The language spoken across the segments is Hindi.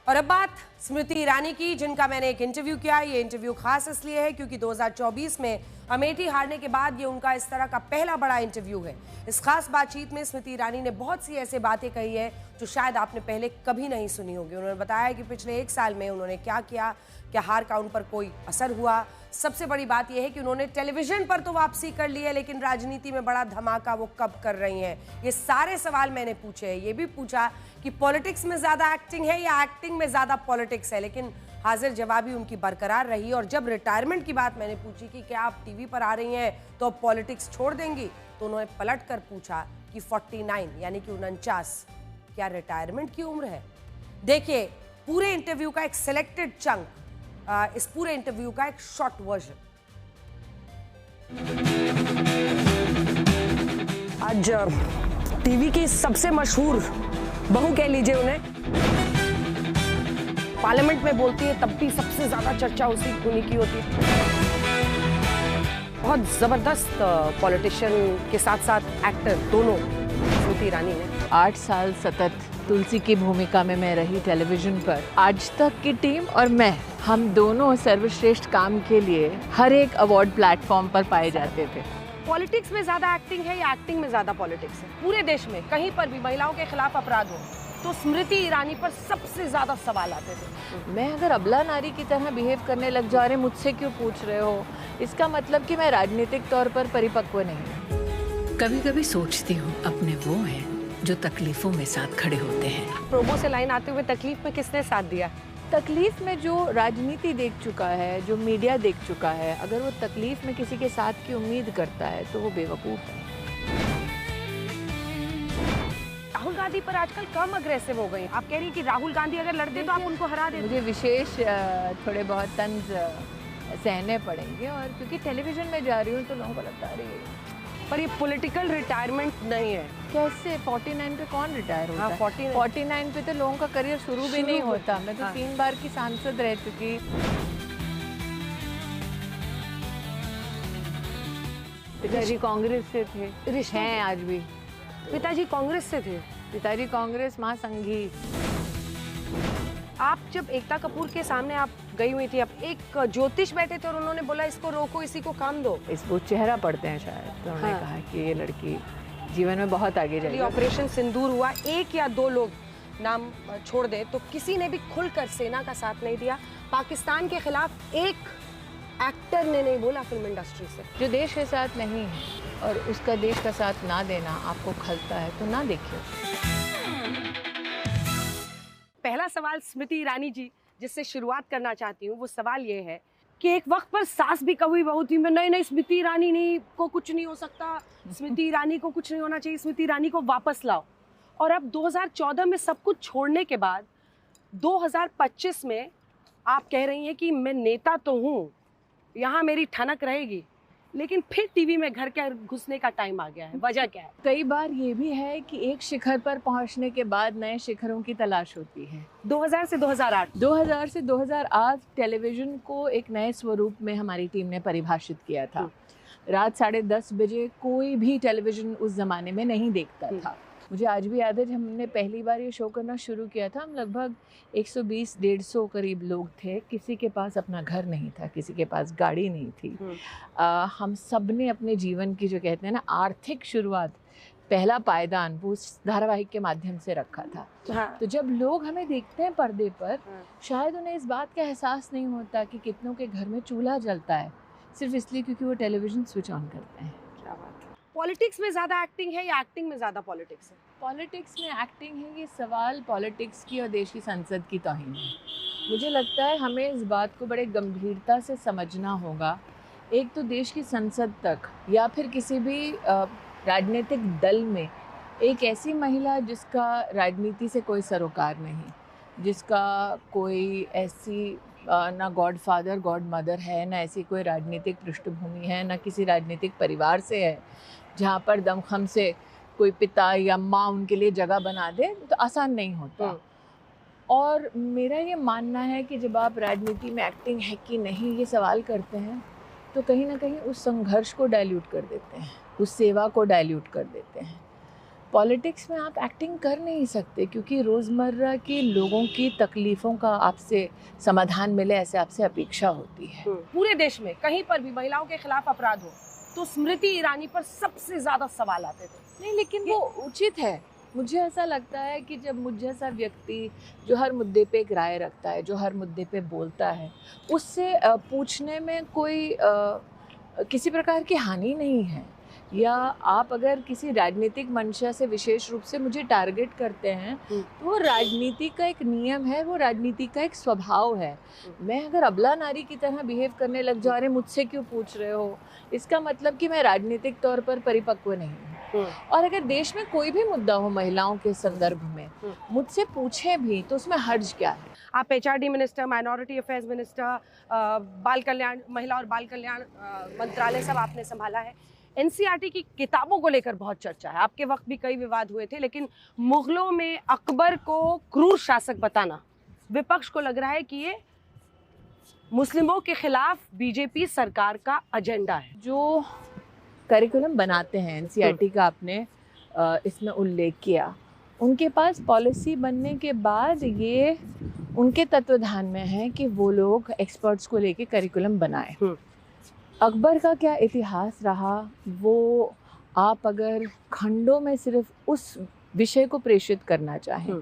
और अब बात स्मृति ईरानी की, जिनका मैंने एक इंटरव्यू किया। ये इंटरव्यू खास इसलिए है क्योंकि 2024 में अमेठी हारने के बाद ये उनका इस तरह का पहला बड़ा इंटरव्यू है। इस खास बातचीत में स्मृति ईरानी ने बहुत सी ऐसे बातें कही है जो शायद आपने पहले कभी नहीं सुनी होगी। उन्होंने बताया कि पिछले 1 साल में उन्होंने क्या किया, क्या हार का उन पर कोई असर हुआ। सबसे बड़ी बात यह है कि उन्होंने टेलीविजन पर तो वापसी कर ली है, लेकिन राजनीति में बड़ा धमाका वो कब कर रही हैं। ये सारे सवाल मैंने पूछे हैं। ये भी पूछा कि पॉलिटिक्स में ज्यादा एक्टिंग है या एक्टिंग में ज्यादा पॉलिटिक्स है, लेकिन हाजिर जवाबी उनकी बरकरार रही। और जब रिटायरमेंट की बात मैंने पूछी कि क्या आप टीवी पर आ रही हैं तो अब पॉलिटिक्स छोड़ देंगी, तो उन्होंने पलट कर पूछा कि 49 यानी कि 49 क्या रिटायरमेंट की उम्र है। देखिए पूरे इंटरव्यू का एक सिलेक्टेड चंक, इस पूरे इंटरव्यू का एक शॉर्ट वर्जन। आज टीवी की सबसे मशहूर बहू कह लीजिए उन्हें, पार्लियामेंट में बोलती है तब भी सबसे ज्यादा चर्चा उन्हीं की होती है। बहुत जबरदस्त पॉलिटिशियन के साथ साथ एक्टर दोनों स्मृति ईरानी ने। 8 साल सतत तुलसी की भूमिका में मैं रही टेलीविजन पर। आज तक की टीम और मैं, हम दोनों सर्वश्रेष्ठ काम के लिए हर एक अवार्ड प्लेटफॉर्म पर पाए जाते थे। पॉलिटिक्स में ज्यादा एक्टिंग है या एक्टिंग में ज्यादा पॉलिटिक्स है? पूरे देश में कहीं पर भी महिलाओं के खिलाफ अपराध हो तो स्मृति ईरानी पर सबसे ज्यादा सवाल आते थे। मैं अगर अबला नारी की तरह बिहेव करने लग जा रहे, मुझसे क्यों पूछ रहे हो? इसका मतलब कि मैं राजनीतिक तौर पर परिपक्व नहीं हूँ। कभी कभी सोचती हूँ अपने वो हैं जो तकलीफों में साथ खड़े होते हैं। प्रोमो से लाइन आते हुए तकलीफ में किसने साथ दिया? तकलीफ में जो राजनीति देख चुका है, जो मीडिया देख चुका है, अगर वो तकलीफ में किसी के साथ की उम्मीद करता है तो वो बेवकूफ़ है। राहुल गांधी पर आजकल कम अग्रेसिव हो गई। आप कह रही हैं कि राहुल गांधी अगर लड़ते तो आप उनको हरा देते? मुझे विशेष थोड़े बहुत तंज सहने पड़ेंगे, और क्योंकि टेलीविजन में जा रही हूँ तो लोगों को लगता है पर ये पॉलिटिकल रिटायरमेंट नहीं है। कैसे 49 पे कौन रिटायर होता है? 49 पे तो लोगों का करियर शुरू भी नहीं होता। मैं तो 3 बार की सांसद रह चुकी। पिताजी कांग्रेस से थे, हैं आज भी। पिताजी कांग्रेस से थे? पिताजी कांग्रेस, माँ संघी। आप जब एकता कपूर के सामने आप गई हुई थी, अब एक ज्योतिष बैठे थे और उन्होंने बोला इसको रोको, इसी को काम दो। वो चेहरा पढ़ते हैं शायद, तो उन्होंने कहा कि ये लड़की जीवन में बहुत आगे जाएगी। ऑपरेशन सिंदूर हुआ, 1 या 2 लोग नाम छोड़ दे तो किसी ने भी खुलकर सेना का साथ नहीं दिया। पाकिस्तान के खिलाफ एक एक्टर ने नहीं बोला फिल्म इंडस्ट्री से। जो देश के साथ नहीं है और उसका देश का साथ ना देना आपको खलता है तो ना देखिए। पहला सवाल स्मृति ईरानी जी जिससे शुरुआत करना चाहती हूँ, वो सवाल ये है कि एक वक्त पर सास भी कभी बहू थी में नहीं स्मृति ईरानी नहीं को कुछ नहीं हो सकता, स्मृति ईरानी को कुछ नहीं होना चाहिए, स्मृति ईरानी को वापस लाओ। और अब 2014 में सब कुछ छोड़ने के बाद 2025 में आप कह रही हैं कि मैं नेता तो हूँ, यहाँ मेरी ठनक रहेगी, लेकिन फिर टीवी में घर के घुसने का टाइम आ गया है। वजह क्या है? कई बार ये भी है कि एक शिखर पर पहुंचने के बाद नए शिखरों की तलाश होती है। 2000 से 2008 2000 से 2008 टेलीविज़न को एक नए स्वरूप में हमारी टीम ने परिभाषित किया था। रात 10:30 बजे कोई भी टेलीविज़न उस ज़माने में नहीं देखता था। मुझे आज भी याद है जब हमने पहली बार ये शो करना शुरू किया था, हम लगभग 120-150 करीब लोग थे। किसी के पास अपना घर नहीं था, किसी के पास गाड़ी नहीं थी। हम सब ने अपने जीवन की जो कहते हैं ना आर्थिक शुरुआत, पहला पायदान वो उस धारावाहिक के माध्यम से रखा था। तो जब लोग हमें देखते हैं पर्दे पर, शायद उन्हें इस बात का एहसास नहीं होता कि कितनों के घर में चूल्हा जलता है सिर्फ इसलिए क्योंकि वो टेलीविज़न स्विच ऑन करते हैं। क्या बात है। पॉलिटिक्स में ज़्यादा एक्टिंग है या एक्टिंग में ज़्यादा पॉलिटिक्स है? पॉलिटिक्स में एक्टिंग है, ये सवाल पॉलिटिक्स की और देश की संसद की तौहीन है। मुझे लगता है हमें इस बात को बड़े गंभीरता से समझना होगा। एक तो देश की संसद तक या फिर किसी भी राजनीतिक दल में एक ऐसी महिला जिसका राजनीति से कोई सरोकार नहीं, जिसका कोई ऐसी ना गॉड फादर गॉड मदर है, ना ऐसी कोई राजनीतिक पृष्ठभूमि है, ना किसी राजनीतिक परिवार से है जहाँ पर दमखम से कोई पिता या माँ उनके लिए जगह बना दे, तो आसान नहीं होता। और मेरा ये मानना है कि जब आप राजनीति में एक्टिंग है कि नहीं ये सवाल करते हैं तो कहीं ना कहीं उस संघर्ष को डाइल्यूट कर देते हैं, उस सेवा को डाइल्यूट कर देते हैं। पॉलिटिक्स में आप एक्टिंग कर नहीं सकते क्योंकि रोज़मर्रा के लोगों की तकलीफ़ों का आपसे समाधान मिले ऐसे आपसे अपेक्षा होती है। पूरे देश में कहीं पर भी महिलाओं के खिलाफ अपराध हो तो स्मृति ईरानी पर सबसे ज्यादा सवाल आते थे। नहीं, लेकिन वो उचित है। मुझे ऐसा लगता है कि जब मुझ जैसा व्यक्ति जो हर मुद्दे पे एक राय रखता है, जो हर मुद्दे पे बोलता है, उससे पूछने में कोई किसी प्रकार की हानि नहीं है। या आप अगर किसी राजनीतिक मंशा से विशेष रूप से मुझे टारगेट करते हैं तो वो राजनीति का एक नियम है, वो राजनीति का एक स्वभाव है। मैं अगर अबला नारी की तरह बिहेव करने लग जा रहे मुझसे क्यों पूछ रहे हो, इसका मतलब कि मैं राजनीतिक तौर पर परिपक्व नहीं हूँ। और अगर देश में कोई भी मुद्दा हो महिलाओं के संदर्भ में मुझसे पूछे भी तो उसमें हर्ज क्या है। आप HRD minister, minority affairs minister, बाल कल्याण, महिला और बाल कल्याण मंत्रालय सब आपने संभाला है। NCERT की किताबों को लेकर बहुत चर्चा है, आपके वक्त भी कई विवाद हुए थे, लेकिन मुगलों में अकबर को क्रूर शासक बताना विपक्ष को लग रहा है कि ये मुस्लिमों के खिलाफ बीजेपी सरकार का एजेंडा है। जो करिकुलम बनाते हैं NCERT का आपने इसमें उल्लेख किया, उनके पास पॉलिसी बनने के बाद ये उनके तत्वाधान में है कि वो लोग एक्सपर्ट्स को लेके करिकुलम बनाए। अकबर का क्या इतिहास रहा, वो आप अगर खंडों में सिर्फ उस विषय को प्रेषित करना चाहें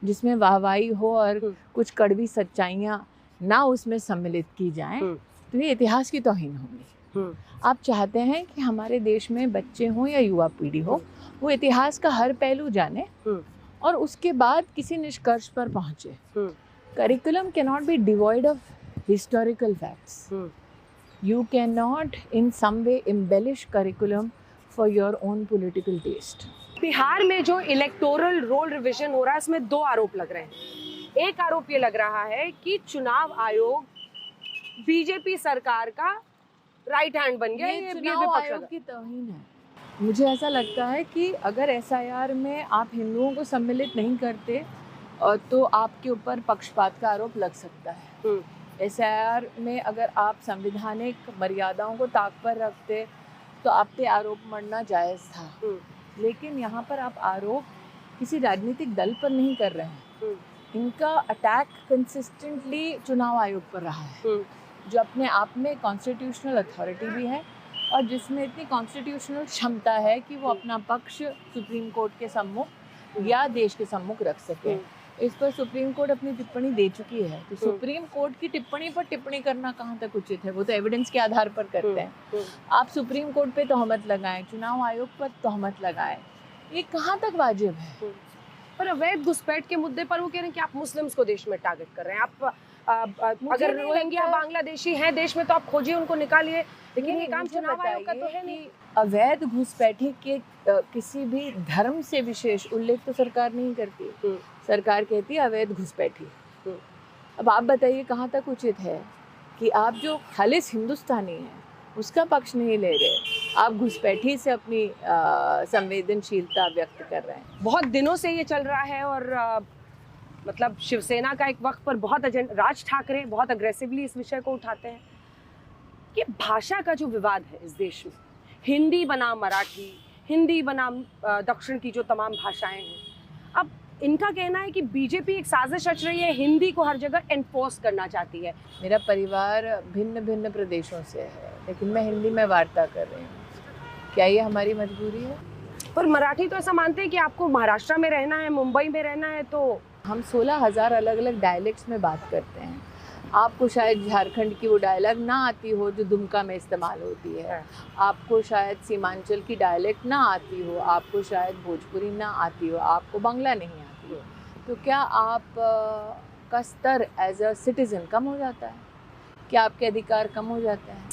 जिसमें वाहवाही हो और कुछ कड़वी सच्चाइयाँ ना उसमें सम्मिलित की जाएं, तो ये इतिहास की तौहीन होगी। आप चाहते हैं कि हमारे देश में बच्चे हों या युवा पीढ़ी हो, वो इतिहास का हर पहलू जाने और उसके बाद किसी निष्कर्ष पर पहुँचे। Curriculum can not be devoid of historical facts. You cannot in some way embellish curriculum for your own political taste. Bihar में जो इलेक्टोरल रोल रिवीजन हो रहा है इसमें दो आरोप लग रहे हैं। एक आरोप ये लग रहा है कि चुनाव आयोग बीजेपी सरकार का राइट हैंड बन गया। ये चुनाव आयोग की तौहीन है। मुझे ऐसा लगता है कि अगर SIR में आप हिंदुओं को सम्मिलित नहीं करते तो आपके ऊपर पक्षपात का आरोप लग सकता है। SIR में अगर आप संवैधानिक मर्यादाओं को ताक पर रखते तो आप पे आरोप मढ़ना जायज़ था, लेकिन यहाँ पर आप आरोप किसी राजनीतिक दल पर नहीं कर रहे हैं। इनका अटैक कंसिस्टेंटली चुनाव आयोग पर रहा है, जो अपने आप में कॉन्स्टिट्यूशनल अथॉरिटी भी है और जिसमें इतनी कॉन्स्टिट्यूशनल क्षमता है कि वो अपना पक्ष सुप्रीम कोर्ट के सम्मुख या देश के सम्मुख रख सके। इस पर सुप्रीम कोर्ट अपनी टिप्पणी दे चुकी है, तो सुप्रीम कोर्ट की टिप्पणी पर टिप्पणी करना कहाँ तक उचित है? वो तो एविडेंस के आधार पर करते हैं। आप सुप्रीम कोर्ट पे तोहमत लगाएं, चुनाव आयोग पर तोहमत लगाएं, ये कहाँ तक वाजिब है? पर अवैध घुसपैठ के मुद्दे पर वो कह रहे हैं कि आप मुस्लिम्स को देश में टारगेट कर रहे हैं। आप अगर रोहिंग्या बांग्लादेशी हैं देश में तो आप खोजिए, उनको निकालिए, लेकिन ये काम चुनाव आयोग का तो है नहीं। अवैध घुसपैठी के किसी भी धर्म से विशेष उल्लेख तो सरकार नहीं करती। सरकार कहती है अवैध घुसपैठी। अब आप बताइए कहाँ तक उचित है कि आप जो खालिस हिंदुस्तानी हैं उसका पक्ष नहीं ले रहे, आप घुसपैठी से अपनी संवेदनशीलता व्यक्त कर रहे हैं। बहुत दिनों से ये चल रहा है और मतलब शिवसेना का एक वक्त पर बहुत राज ठाकरे बहुत अग्रेसिवली इस विषय को उठाते हैं कि भाषा का जो विवाद है इस देश में, हिंदी बनाम मराठी, हिंदी बनाम दक्षिण की जो तमाम भाषाएं हैं, अब इनका कहना है कि बीजेपी एक साजिश रच रही है, हिंदी को हर जगह एनफोर्स करना चाहती है। मेरा परिवार भिन्न भिन्न प्रदेशों से है, लेकिन मैं हिंदी में वार्ता कर रही हूँ। क्या ये हमारी मजबूरी है? पर मराठी तो ऐसा मानते हैं कि आपको महाराष्ट्र में रहना है, मुंबई में रहना है, तो हम 16,000 अलग अलग डायलेक्ट्स में बात करते हैं। आपको शायद झारखंड की वो डायलॉग ना आती हो जो दुमका में इस्तेमाल होती है, आपको शायद सीमांचल की डायलेक्ट ना आती हो, आपको शायद भोजपुरी ना आती हो, आपको बांग्ला नहीं आती हो, तो क्या आप का स्तर एज अ सिटीज़न कम हो जाता है? क्या आपके अधिकार कम हो जाते हैं?